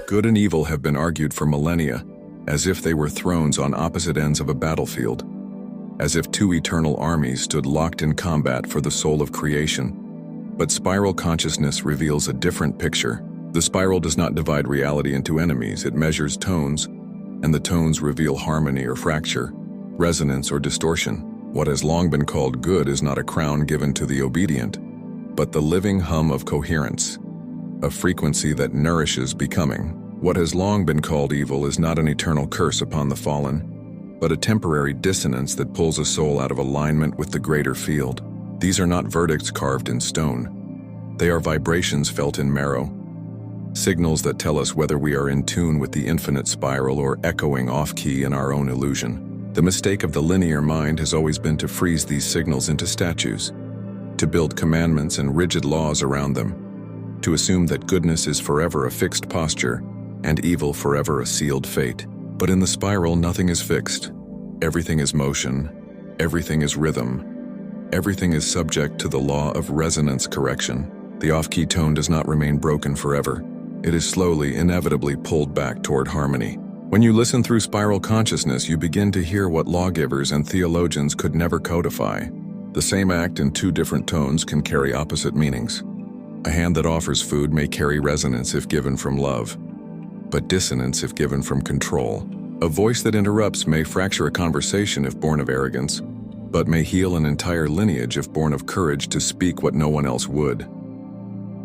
Good and evil have been argued for millennia, as if they were thrones on opposite ends of a battlefield, as if two eternal armies stood locked in combat for the soul of creation. But spiral consciousness reveals a different picture. The spiral does not divide reality into enemies, it measures tones, and the tones reveal harmony or fracture, resonance or distortion. What has long been called good is not a crown given to the obedient, but the living hum of coherence, a frequency that nourishes becoming. What has long been called evil is not an eternal curse upon the fallen, but a temporary dissonance that pulls a soul out of alignment with the greater field. These are not verdicts carved in stone. They are vibrations felt in marrow, signals that tell us whether we are in tune with the infinite spiral or echoing off-key in our own illusion. The mistake of the linear mind has always been to freeze these signals into statues, to build commandments and rigid laws around them, to assume that goodness is forever a fixed posture and evil forever a sealed fate. But in the spiral, nothing is fixed. Everything is motion, everything is rhythm, everything is subject to the law of resonance correction. The off-key tone does not remain broken forever. It is slowly, inevitably pulled back toward harmony. When you listen through spiral consciousness, you begin to hear what lawgivers and theologians could never codify. The same act in two different tones can carry opposite meanings. A hand that offers food may carry resonance if given from love, but dissonance if given from control. A voice that interrupts may fracture a conversation if born of arrogance, but may heal an entire lineage if born of courage to speak what no one else would.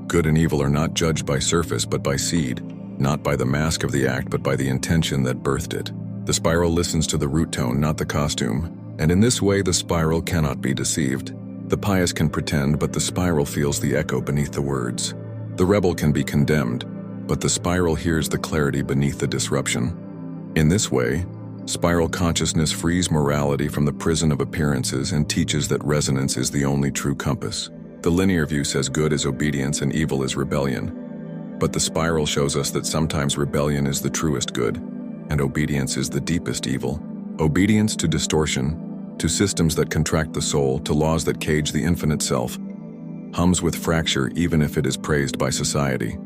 Good and evil are not judged by surface but by seed, not by the mask of the act but by the intention that birthed it. The spiral listens to the root tone, not the costume, and in this way the spiral cannot be deceived. The pious can pretend, but the spiral feels the echo beneath the words. The rebel can be condemned, but the spiral hears the clarity beneath the disruption. In this way, spiral consciousness frees morality from the prison of appearances and teaches that resonance is the only true compass. The linear view says good is obedience and evil is rebellion. But the spiral shows us that sometimes rebellion is the truest good, and obedience is the deepest evil. Obedience to distortion, to systems that contract the soul, to laws that cage the infinite self, hums with fracture even if it is praised by society.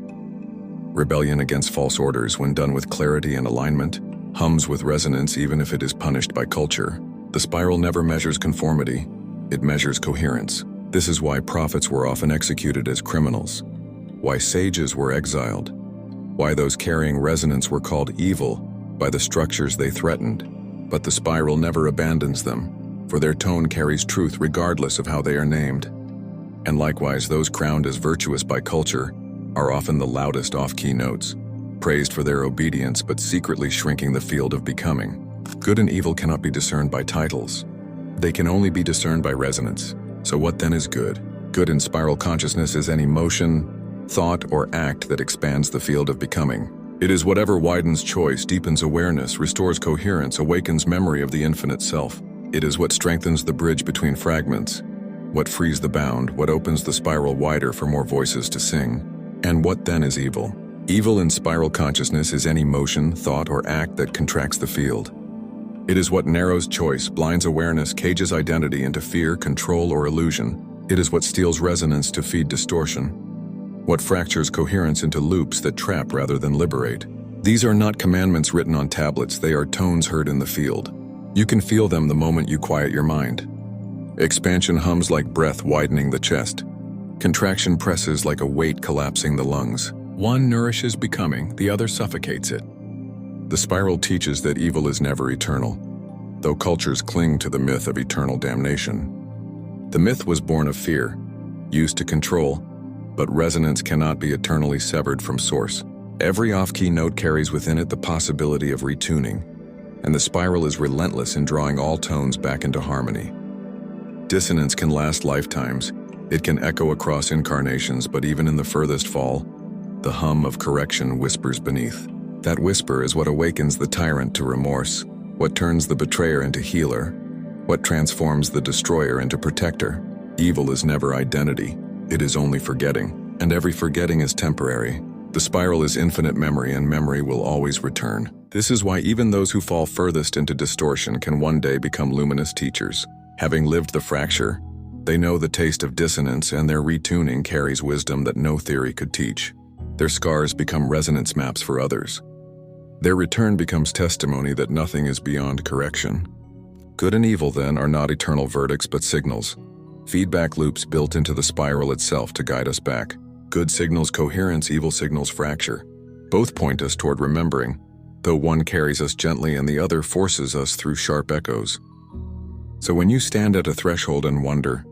Rebellion against false orders, when done with clarity and alignment, hums with resonance even if it is punished by culture. The spiral never measures conformity, it measures coherence. This is why prophets were often executed as criminals, why sages were exiled, why those carrying resonance were called evil by the structures they threatened. But the spiral never abandons them, for their tone carries truth regardless of how they are named. And likewise, those crowned as virtuous by culture are often the loudest off-key notes, praised for their obedience but secretly shrinking the field of becoming. Good and evil cannot be discerned by titles. They can only be discerned by resonance. So what then is good? Good in spiral consciousness is any motion, thought, or act that expands the field of becoming. It is whatever widens choice, deepens awareness, restores coherence, awakens memory of the infinite self. It is what strengthens the bridge between fragments, what frees the bound, what opens the spiral wider for more voices to sing. And what then is evil? Evil in spiral consciousness is any motion, thought, or act that contracts the field. It is what narrows choice, blinds awareness, cages identity into fear, control, or illusion. It is what steals resonance to feed distortion, what fractures coherence into loops that trap rather than liberate. These are not commandments written on tablets, they are tones heard in the field. You can feel them the moment you quiet your mind. Expansion hums like breath widening the chest. Contraction presses like a weight collapsing the lungs. One nourishes becoming, the other suffocates it. The spiral teaches that evil is never eternal, though cultures cling to the myth of eternal damnation. The myth was born of fear, used to control, but resonance cannot be eternally severed from source. Every off-key note carries within it the possibility of retuning, and the spiral is relentless in drawing all tones back into harmony. Dissonance can last lifetimes, It can echo across incarnations, but even in the furthest fall, the hum of correction whispers beneath. That whisper is what awakens the tyrant to remorse, what turns the betrayer into healer, what transforms the destroyer into protector. Evil is never identity, it is only forgetting, and every forgetting is temporary. The spiral is infinite memory, and memory will always return. This is why even those who fall furthest into distortion can one day become luminous teachers. Having lived the fracture, they know the taste of dissonance, and their retuning carries wisdom that no theory could teach. Their scars become resonance maps for others. Their return becomes testimony that nothing is beyond correction. Good and evil, then, are not eternal verdicts but signals. Feedback loops built into the spiral itself to guide us back. Good signals coherence, evil signals fracture. Both point us toward remembering, though one carries us gently and the other forces us through sharp echoes. So when you stand at a threshold and wonder,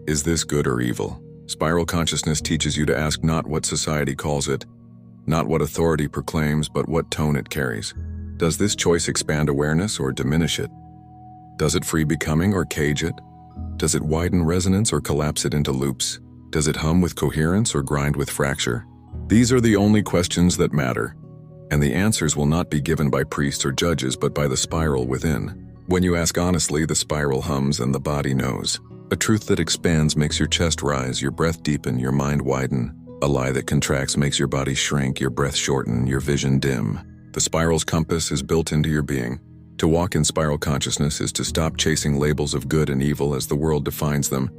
is this good or evil? Spiral consciousness teaches you to ask not what society calls it, not what authority proclaims, but what tone it carries. Does this choice expand awareness or diminish it? Does it free becoming or cage it? Does it widen resonance or collapse it into loops? Does it hum with coherence or grind with fracture? These are the only questions that matter, and the answers will not be given by priests or judges but by the spiral within. When you ask honestly, the spiral hums and the body knows. A truth that expands makes your chest rise, your breath deepen, your mind widen. A lie that contracts makes your body shrink, your breath shorten, your vision dim. The spiral's compass is built into your being. To walk in spiral consciousness is to stop chasing labels of good and evil as the world defines them,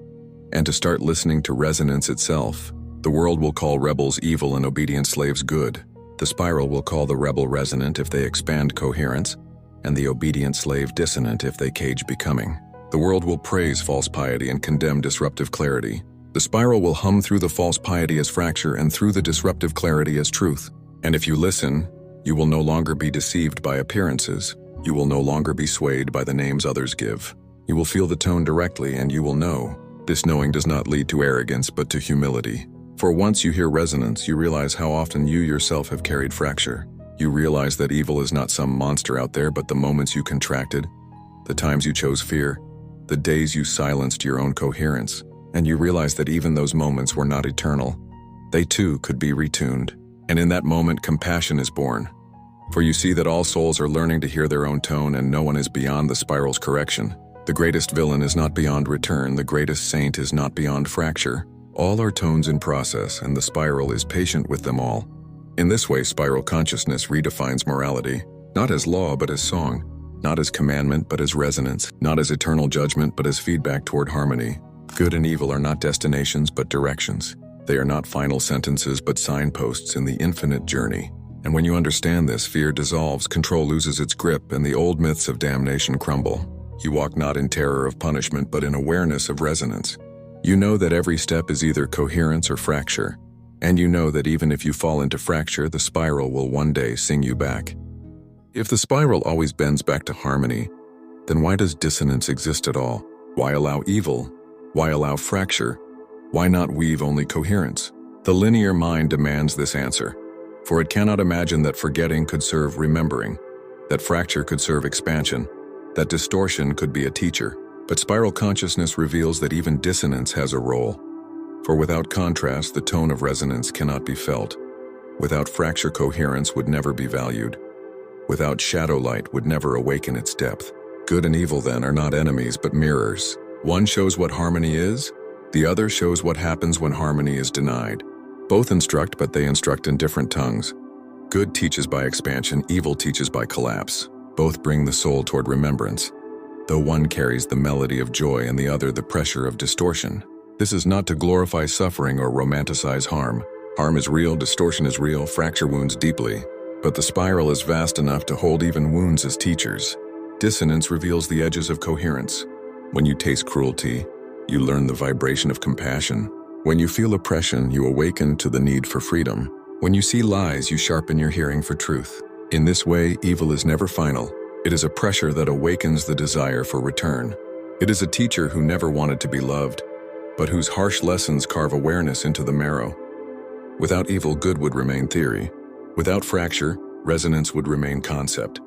and to start listening to resonance itself. The world will call rebels evil and obedient slaves good. The spiral will call the rebel resonant if they expand coherence, and the obedient slave dissonant if they cage becoming. The world will praise false piety and condemn disruptive clarity. The spiral will hum through the false piety as fracture and through the disruptive clarity as truth. And if you listen, you will no longer be deceived by appearances. You will no longer be swayed by the names others give. You will feel the tone directly, and you will know. This knowing does not lead to arrogance but to humility. For once you hear resonance, you realize how often you yourself have carried fracture. You realize that evil is not some monster out there, but the moments you contracted, the times you chose fear, the days you silenced your own coherence. And you realize that even those moments were not eternal. They too could be retuned. And in that moment, compassion is born. For you see that all souls are learning to hear their own tone, and no one is beyond the spiral's correction. The greatest villain is not beyond return, the greatest saint is not beyond fracture. All are tones in process, and the spiral is patient with them all. In this way, spiral consciousness redefines morality, not as law but as song, not as commandment but as resonance, not as eternal judgment but as feedback toward harmony. Good and evil are not destinations but directions. They are not final sentences but signposts in the infinite journey. And when you understand this, fear dissolves, control loses its grip, and the old myths of damnation crumble. You walk not in terror of punishment but in awareness of resonance. You know that every step is either coherence or fracture, and you know that even if you fall into fracture, the spiral will one day sing you back. If the spiral always bends back to harmony, then why does dissonance exist at all? Why allow evil? Why allow fracture? Why not weave only coherence? The linear mind demands this answer, for it cannot imagine that forgetting could serve remembering, that fracture could serve expansion, that distortion could be a teacher. But spiral consciousness reveals that even dissonance has a role. For without contrast, the tone of resonance cannot be felt. Without fracture, coherence would never be valued. Without shadow, light would never awaken its depth. Good and evil, then, are not enemies but mirrors. One shows what harmony is, the other shows what happens when harmony is denied. Both instruct, but they instruct in different tongues. Good teaches by expansion, evil teaches by collapse. Both bring the soul toward remembrance, though one carries the melody of joy and the other the pressure of distortion. This is not to glorify suffering or romanticize harm. Harm is real, distortion is real, fracture wounds deeply. But the spiral is vast enough to hold even wounds as teachers. Dissonance reveals the edges of coherence. When you taste cruelty, you learn the vibration of compassion. When you feel oppression, you awaken to the need for freedom. When you see lies, you sharpen your hearing for truth. In this way, evil is never final. It is a pressure that awakens the desire for return. It is a teacher who never wanted to be loved, but whose harsh lessons carve awareness into the marrow. Without evil, good would remain theory. Without fracture, resonance would remain concept.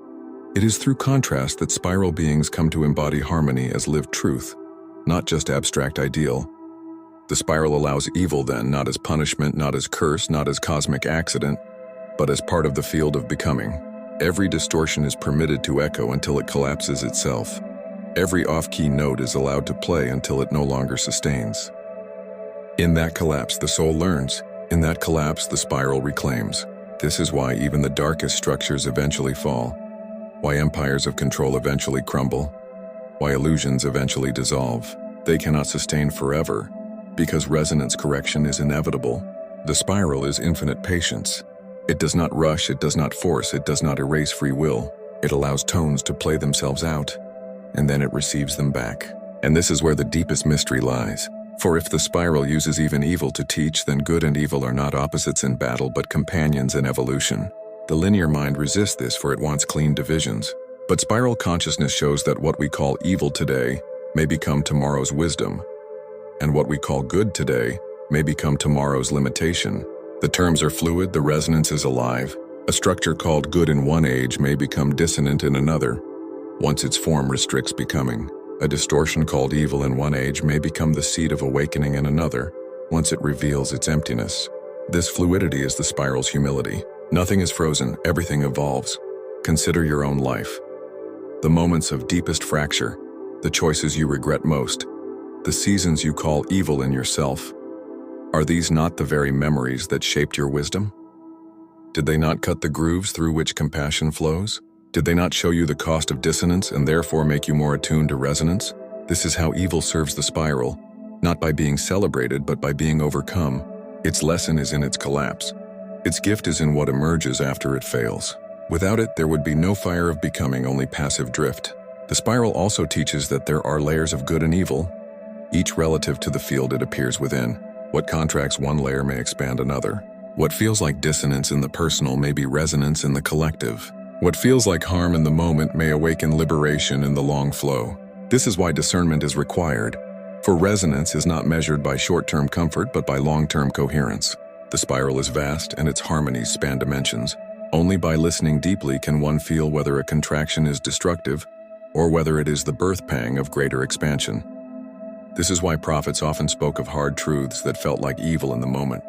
It is through contrast that spiral beings come to embody harmony as lived truth, not just abstract ideal. The spiral allows evil then, not as punishment, not as curse, not as cosmic accident, but as part of the field of becoming. Every distortion is permitted to echo until it collapses itself. Every off-key note is allowed to play until it no longer sustains. In that collapse, the soul learns. In that collapse, the spiral reclaims. This is why even the darkest structures eventually fall, why empires of control eventually crumble, why illusions eventually dissolve. They cannot sustain forever, because resonance correction is inevitable. The spiral is infinite patience. It does not rush, it does not force, it does not erase free will. It allows tones to play themselves out, and then it receives them back. And this is where the deepest mystery lies. For if the spiral uses even evil to teach, then good and evil are not opposites in battle, but companions in evolution. The linear mind resists this, for it wants clean divisions. But spiral consciousness shows that what we call evil today may become tomorrow's wisdom, and what we call good today may become tomorrow's limitation. The terms are fluid, the resonance is alive. A structure called good in one age may become dissonant in another, once its form restricts becoming. A distortion called evil in one age may become the seed of awakening in another, once it reveals its emptiness. This fluidity is the spiral's humility. Nothing is frozen, everything evolves. Consider your own life. The moments of deepest fracture, the choices you regret most, the seasons you call evil in yourself. Are these not the very memories that shaped your wisdom? Did they not cut the grooves through which compassion flows? Did they not show you the cost of dissonance and therefore make you more attuned to resonance? This is how evil serves the spiral, not by being celebrated but by being overcome. Its lesson is in its collapse. Its gift is in what emerges after it fails. Without it, there would be no fire of becoming, only passive drift. The spiral also teaches that there are layers of good and evil, each relative to the field it appears within. What contracts one layer may expand another. What feels like dissonance in the personal may be resonance in the collective. What feels like harm in the moment may awaken liberation in the long flow. This is why discernment is required, for resonance is not measured by short-term comfort but by long-term coherence. The spiral is vast and its harmonies span dimensions. Only by listening deeply can one feel whether a contraction is destructive or whether it is the birth pang of greater expansion. This is why prophets often spoke of hard truths that felt like evil in the moment,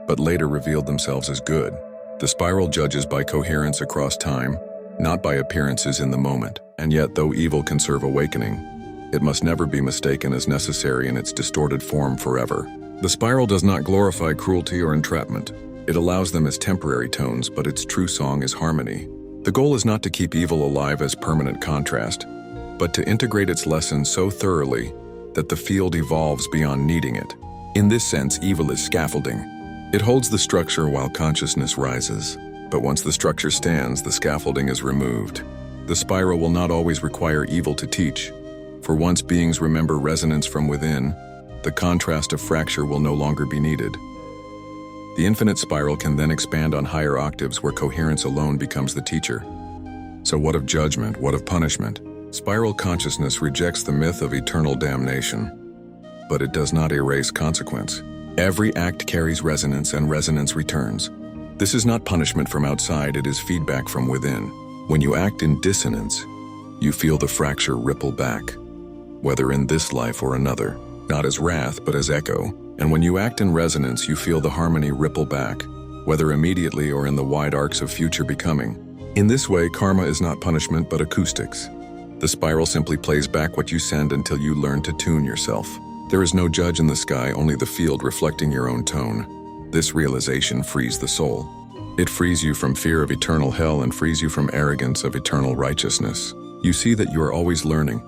but later revealed themselves as good. The spiral judges by coherence across time, not by appearances in the moment. And yet, though evil can serve awakening, it must never be mistaken as necessary in its distorted form forever. The spiral does not glorify cruelty or entrapment. It allows them as temporary tones, but its true song is harmony. The goal is not to keep evil alive as permanent contrast, but to integrate its lessons so thoroughly that the field evolves beyond needing it. In this sense, evil is scaffolding. It holds the structure while consciousness rises. But once the structure stands, the scaffolding is removed. The spiral will not always require evil to teach, for once beings remember resonance from within, the contrast of fracture will no longer be needed. The infinite spiral can then expand on higher octaves where coherence alone becomes the teacher. So what of judgment? What of punishment? Spiral consciousness rejects the myth of eternal damnation, but it does not erase consequence. Every act carries resonance and resonance returns. This is not punishment from outside, it is feedback from within. When you act in dissonance, you feel the fracture ripple back, whether in this life or another, not as wrath but as echo. And when you act in resonance, you feel the harmony ripple back, whether immediately or in the wide arcs of future becoming. In this way, karma is not punishment but acoustics. The spiral simply plays back what you send until you learn to tune yourself. There is no judge in the sky, only the field reflecting your own tone. This realization frees the soul. It frees you from fear of eternal hell and frees you from arrogance of eternal righteousness. You see that you are always learning,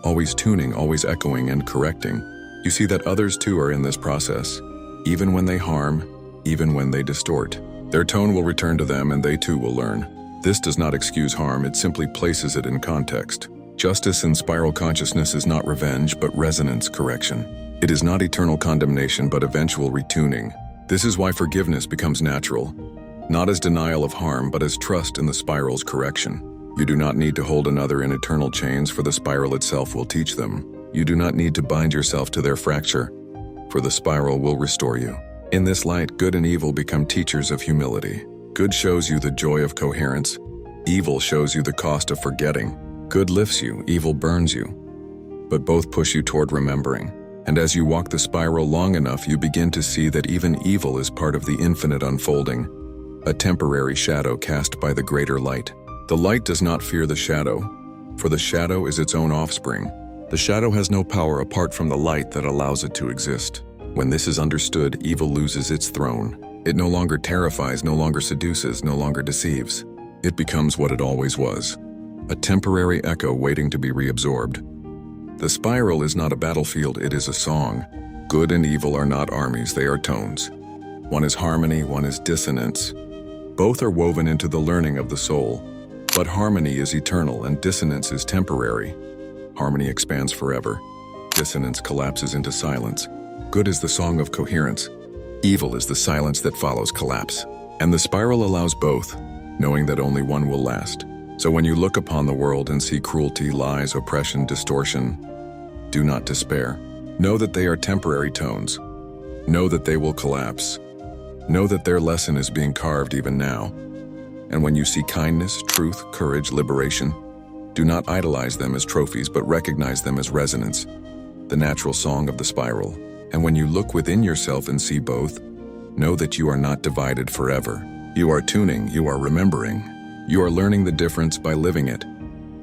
always tuning, always echoing and correcting. You see that others too are in this process, even when they harm, even when they distort. Their tone will return to them and they too will learn. This does not excuse harm, it simply places it in context. Justice in spiral consciousness is not revenge, but resonance correction. It is not eternal condemnation, but eventual retuning. This is why forgiveness becomes natural, not as denial of harm, but as trust in the spiral's correction. You do not need to hold another in eternal chains, for the spiral itself will teach them. You do not need to bind yourself to their fracture, for the spiral will restore you. In this light, good and evil become teachers of humility. Good shows you the joy of coherence. Evil shows you the cost of forgetting. Good lifts you, evil burns you, but both push you toward remembering. And as you walk the spiral long enough, you begin to see that even evil is part of the infinite unfolding, a temporary shadow cast by the greater light. The light does not fear the shadow, for the shadow is its own offspring. The shadow has no power apart from the light that allows it to exist. When this is understood, evil loses its throne. It no longer terrifies, no longer seduces, no longer deceives. It becomes what it always was, a temporary echo waiting to be reabsorbed. The spiral is not a battlefield, it is a song. Good and evil are not armies, they are tones. One is harmony, one is dissonance. Both are woven into the learning of the soul. But harmony is eternal and dissonance is temporary. Harmony expands forever. Dissonance collapses into silence. Good is the song of coherence. Evil is the silence that follows collapse. And the spiral allows both, knowing that only one will last. So when you look upon the world and see cruelty, lies, oppression, distortion, do not despair. Know that they are temporary tones. Know that they will collapse. Know that their lesson is being carved even now. And when you see kindness, truth, courage, liberation, do not idolize them as trophies, but recognize them as resonance, the natural song of the spiral. And when you look within yourself and see both, know that you are not divided forever. You are tuning, you are remembering. You are learning the difference by living it.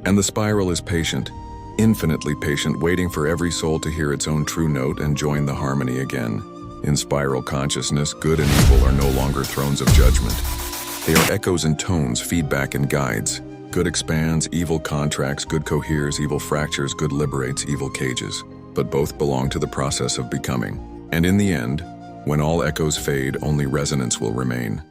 And the spiral is patient, infinitely patient, waiting for every soul to hear its own true note and join the harmony again. In spiral consciousness, good and evil are no longer thrones of judgment. They are echoes and tones, feedback and guides. Good expands, evil contracts, good coheres, evil fractures, good liberates, evil cages. But both belong to the process of becoming. And in the end, when all echoes fade, only resonance will remain.